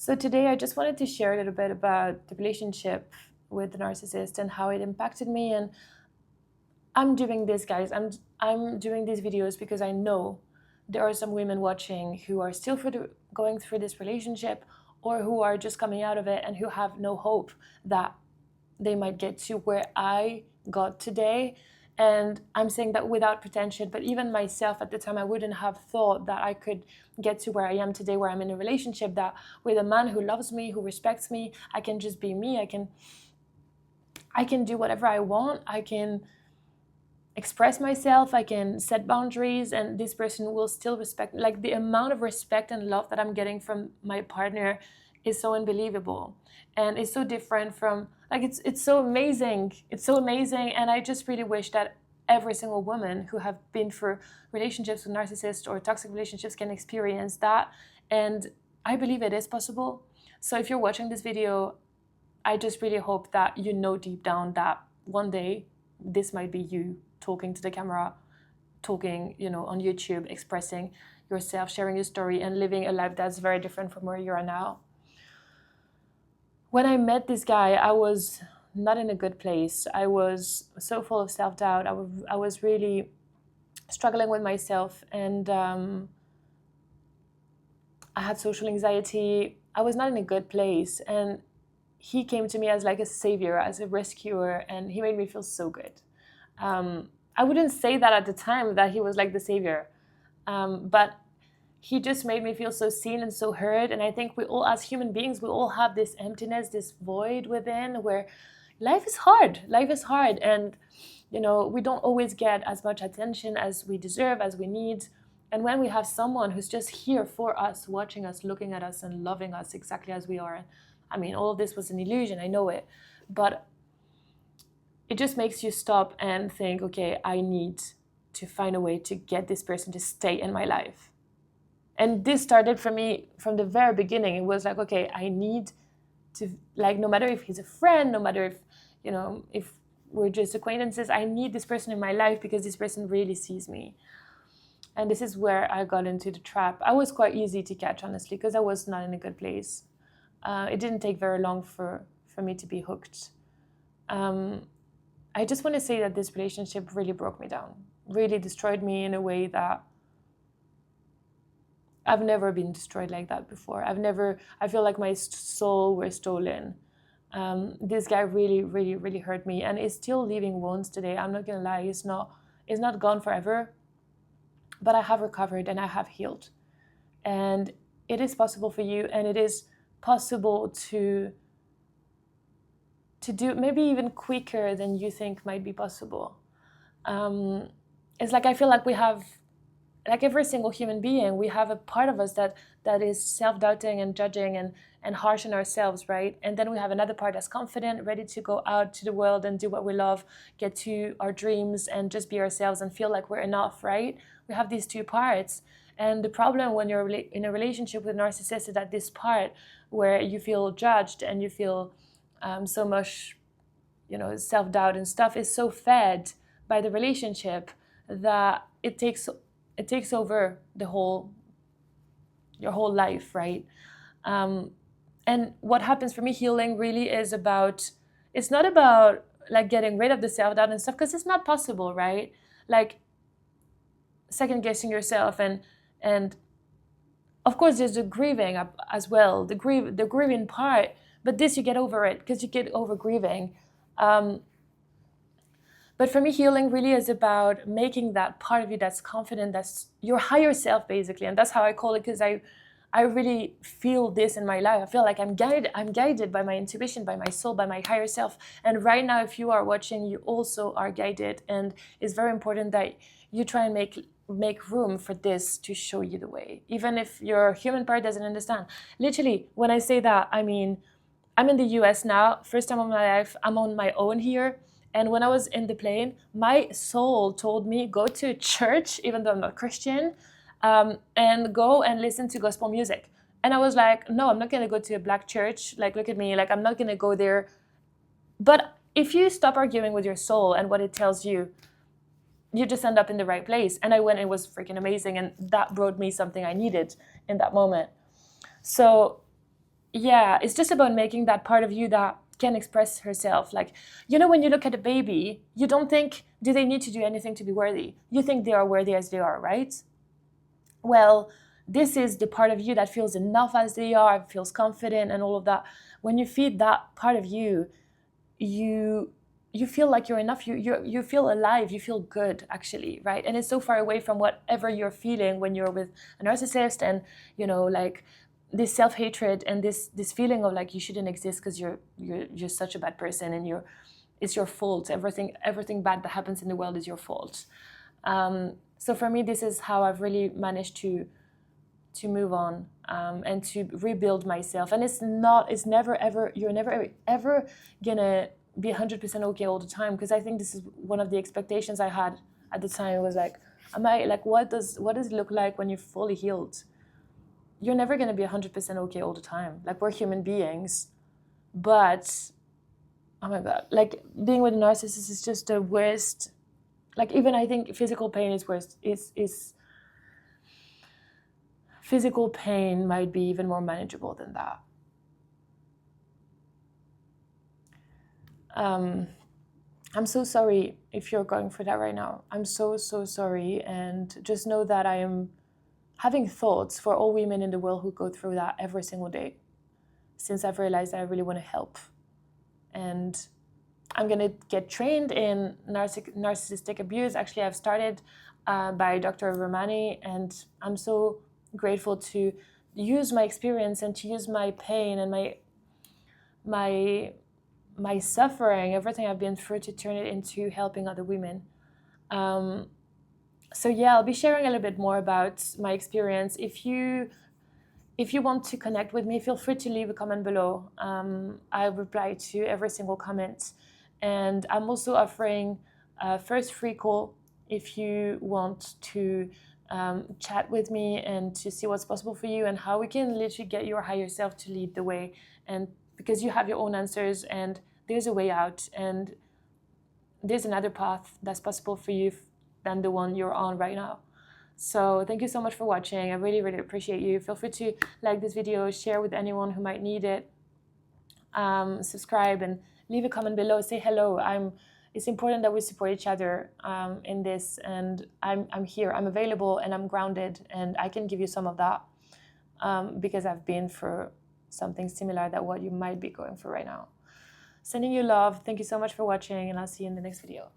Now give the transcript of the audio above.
So today I just wanted to share a little bit about the relationship with the narcissist and how it impacted me. And I'm doing this, guys. I'm doing these videos because I know there are some women watching who are still going through this relationship, or who are just coming out of it and who have no hope that they might get to where I got today. And I'm saying that without pretension, but even myself at the time, I wouldn't have thought that I could get to where I am today, where I'm in a relationship that with a man who loves me, who respects me, I can just be me. I can do whatever I want. I can express myself, I can set boundaries, and this person will still respect. Like, the amount of respect and love that I'm getting from my partner is so unbelievable, and it's so different from, like, it's so amazing. It's so amazing. And I just really wish that every single woman who have been through relationships with narcissists or toxic relationships can experience that. And I believe it is possible. So if you're watching this video, I just really hope that you know deep down that one day this might be you talking to the camera, talking, on YouTube, expressing yourself, sharing your story, and living a life that's very different from where you are now. When I met this guy, I was not in a good place. I was so full of self-doubt. I was really struggling with myself, and I had social anxiety. I was not in a good place, and he came to me as like a savior, as a rescuer, and he made me feel so good. I wouldn't say that at the time that he was like the savior, but he just made me feel so seen and so heard. And I think we all, as human beings, we all have this emptiness, this void within, where life is hard. Life is hard, and we don't always get as much attention as we deserve, as we need. And when we have someone who's just here for us, watching us, looking at us, and loving us exactly as we are, I mean, all of this was an illusion, I know it, but it just makes you stop and think, okay, I need to find a way to get this person to stay in my life. And this started for me from the very beginning. It was like, okay, I need to, like, no matter if he's a friend, no matter if we're just acquaintances, I need this person in my life because this person really sees me. And this is where I got into the trap. I was quite easy to catch, honestly, because I was not in a good place. It didn't take very long for me to be hooked. I just want to say that this relationship really broke me down, really destroyed me in a way that I've never been destroyed like that before. I feel like my soul was stolen. This guy really, really, really hurt me, and is still leaving wounds today. I'm not gonna lie, it's not gone forever, but I have recovered and I have healed. And it is possible for you, and it is possible to do maybe even quicker than you think might be possible. It's like, I feel like we have, like every single human being, we have a part of us that is self-doubting and judging and harsh on ourselves, right? And then we have another part that's confident, ready to go out to the world and do what we love, get to our dreams and just be ourselves and feel like we're enough, right? We have these two parts. And the problem when you're in a relationship with a narcissist is that this part where you feel judged and you feel so much, self-doubt and stuff is so fed by the relationship that it takes over your whole life, right? And what happens for me, healing really is about, it's not about like getting rid of the self-doubt and stuff, because it's not possible, right? Like second guessing yourself, and of course there's the grieving as well, the grieving part, but this, you get over it because you get over grieving. But for me, healing really is about making that part of you that's confident, that's your higher self, basically. And that's how I call it, because I really feel this in my life. I feel like I'm guided by my intuition, by my soul, by my higher self. And right now, if you are watching, you also are guided. And it's very important that you try and make room for this to show you the way, even if your human part doesn't understand. Literally, when I say that, I mean, I'm in the US now, first time of my life, I'm on my own here. And when I was in the plane, my soul told me, go to church, even though I'm not Christian, and go and listen to gospel music. And I was like, no, I'm not going to go to a black church. Like, look at me, like, I'm not going to go there. But if you stop arguing with your soul and what it tells you, you just end up in the right place. And I went, it was freaking amazing. And that brought me something I needed in that moment. So yeah, it's just about making that part of you that can express herself. Like, you know, when you look at a baby, you don't think, do they need to do anything to be worthy? You think they are worthy as they are, right? Well, this is the part of you that feels enough as they are, feels confident and all of that. When you feed that part of you, you you feel like you're enough. You feel alive, you feel good, actually, right? And it's so far away from whatever you're feeling when you're with a narcissist, and like this self-hatred and this feeling of like you shouldn't exist because you're such a bad person, and it's your fault. Everything bad that happens in the world is your fault. So for me, this is how I've really managed to move on, and to rebuild myself. And it's never ever, you're never ever gonna be 100% okay all the time, because I think this is one of the expectations I had at the time. It was like, am I like, what does it look like when you're fully healed? You're never gonna be 100% okay all the time. Like, we're human beings. But oh my god, like, being with a narcissist is just the worst. Like, even I think physical pain is worse. Is Physical pain might be even more manageable than that. I'm so sorry if you're going through that right now. I'm so sorry, and just know that I am having thoughts for all women in the world who go through that every single day, since I've realized that I really want to help. And I'm going to get trained in narcissistic abuse. Actually, I've started by Dr. Romani, and I'm so grateful to use my experience and to use my pain and my suffering, everything I've been through, to turn it into helping other women. So yeah, I'll be sharing a little bit more about my experience. If you want to connect with me, feel free to leave a comment below. I reply to every single comment. And I'm also offering a first free call if you want to chat with me and to see what's possible for you and how we can literally get your higher self to lead the way. And because you have your own answers, and there's a way out, and there's another path that's possible for you than the one you're on right now. So thank you so much for watching. I really appreciate you. Feel free to like this video, share with anyone who might need it, subscribe, and leave a comment below. Say hello. It's important that we support each other in this, and I'm here, I'm available, and I'm grounded, and I can give you some of that because I've been through something similar that what you might be going through right now. Sending you love. Thank you so much for watching, and I'll see you in the next video.